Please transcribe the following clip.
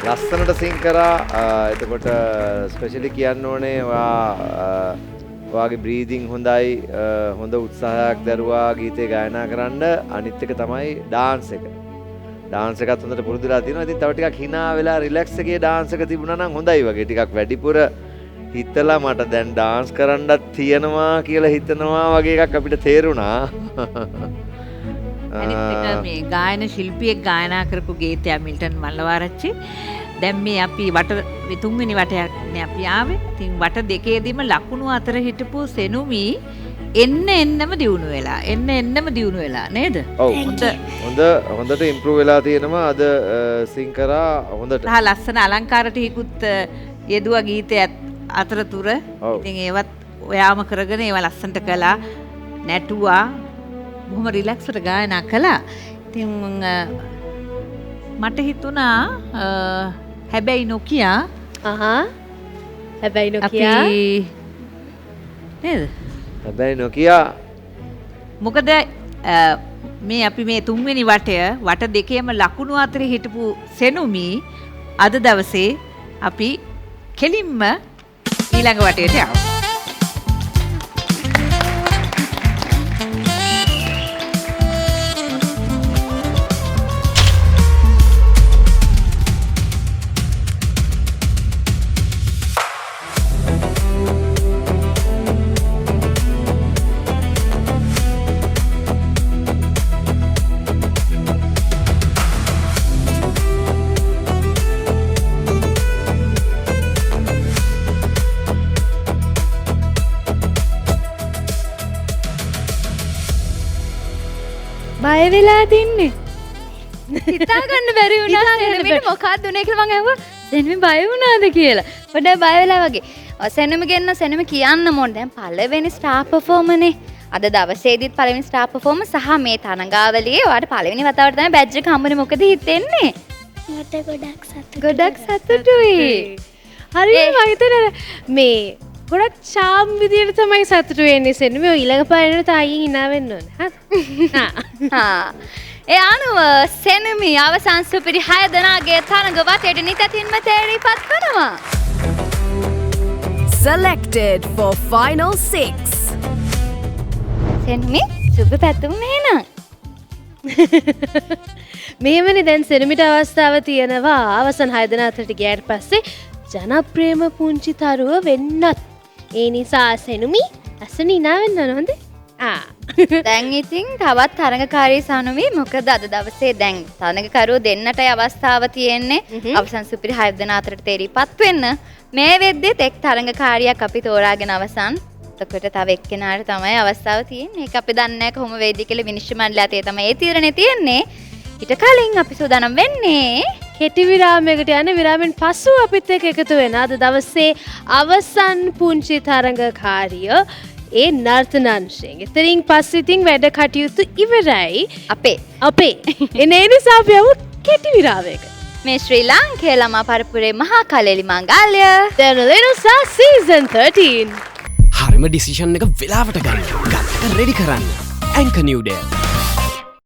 ලස්සනට සිං කරා. එතකොට ස්පෙෂලි කියන්න ඕනේ ඔයාගේ බ්‍රීදිං හොඳයි. හොඳ උත්සාහයක් දරුවා ගීතේ ගායනා කරන්න. අනිත් එක තමයි ඩාන්ස් එක. ඩාන්ස් එකත් හොඳට පුරුදුලා තියෙනවා. ඉතින් තව ටිකක් hina වෙලා රිලැක්ස් එකේ ඩාන්ස් එක තිබුණා නම් හොඳයි වගේ. ටිකක් වැඩිපුර හිතලා මට දැන් ඩාන්ස් කරන්නත් තියනවා කියලා හිතනවා වගේ එකක් අපිට තේරුණා. අනිත් එක මේ ගායන ශිල්පියෙක් ගායනා කරපු ගීතය මිල්ටන් මල්ලවාරච්චි. දැන් මේ අපි තුන්වෙනි වටයක්නේ අපි ආවේ. ඉතින් වට දෙකේදීම ලකුණු අතර හිටපු සෙනුමි එන්නම දියුණු වෙලා නේද? ඔව්. හොඳට ඉම්ප්‍රූව් වෙලා තියෙනවා. අද සිං කරා හොඳට. ලස්සන අලංකාර ටිකකුත් යෙදුවා ගීතයත් අතරතුර. ඉතින් ඒවත් ඔයාම කරගෙන ඒවා ලස්සනට කළා. නැටුවා. බොහොම රිලැක්ස්වට ගායනා කළා. ඉතින් මට හිතුණා හැබැයි නොකියා හැබැයි නොකියා නේද? හැබැයි නොකියා මොකද මේ අපි මේ තුන්වෙනි වට දෙකේම ලකුණු අතරේ හිටපු සෙනුමි අද දවසේ අපි කෙලින්ම ඊළඟ වටේට ආවා. බය වෙලා තින්නේ. හිතා ගන්න බැරි වුණා. සෙනමිට මොකක්ද උනේ කියලා මං අහුවා. සෙනමි බය වුණාද කියලා. පොඩ්ඩක් බය වෙලා වගේ. සෙනමි කියන්න මොන දැන් පළවෙනි ස්ටාර් පර්ෆෝමර්නේ. අද දවසේදීත් පළවෙනි ස්ටාර් පර්ෆෝමර් සහ මේ තරඟාවලියේ ඔයාලට පළවෙනි වතාවට තමයි බැජ් එක හම්බුනේ. මොකද හිතෙන්නේ? මට ගොඩක් සතුටුයි. හරියට මම හිතන්නේ මේ ගොඩක් ශාම් විදියට තමයි සතුටු වෙන්නේ සෙනමි. ඔය ඊළඟ පාරේට තායින් hina වෙන්න ඕනේ. ඒ අනුව සෙනමි අවසන් සුපිරි 6 දෙනාගේ තරඟ වටේට නිතින්ම තේරිපත් කරනවා. Selected for final 6. සෙනමි සුබ පැතුම් නේනම්. මෙහෙමනේ දැන් සෙනමිට අවස්ථාව තියෙනවා අවසන් 6 දෙනා අතරට ගියාට පස්සේ ජනප්‍රියම පුංචි තරුව වෙන්නත්. ඒ නිසා සෙනමි අසන hina වෙන්න ඕන හොඳේ. දැන් ඉතින් තවත් තරඟකාරී සනුවි මොකද අද දවසේ දැන් තරඟකරුවෝ දෙන්නටයි අවස්ථාව තියෙන්නේ අවසන් සුපිරි 6 දෙනා අතරට තේරිපත් වෙන්න. මේ වෙද්දිත් එක් තරඟකාරියක් අපි තෝරාගෙන අවසන්. එතකොට තව එක්කෙනාට තමයි අවස්ථාව තියෙන්නේ. ඒක අපි දන්නේ නැහැ කොහොම වෙයිද කියලා විනිශ්චය මණ්ඩලය අතේ තමයි ඒ තීරණේ තියෙන්නේ. ඊට කලින් අපි සූදානම් වෙන්නේ කෙටි විරාමයකට යන විරාමෙන් පසු අපිත් එක්ක එකතු වෙන අද දවසේ අවසන් පුංචි තරඟකාරිය ඒ නර්තනංශයෙන්. ඉතින් පස්සේ ඉතින් වැඩ කටයුතු ඉවරයි. අපේ එනේ නිසා අපි යමු කෙටි විරාමයකට. මේ ශ්‍රී ලාංකේය ළමා පරපුරේ මහා කලෙලි මංගල්‍ය දැනුලෙනුසා සීසන් 13. හරිම ඩිසිෂන් එක වෙලාවට ගන්න. ගත්තට රෙඩි කරන්න. Anchor New Day.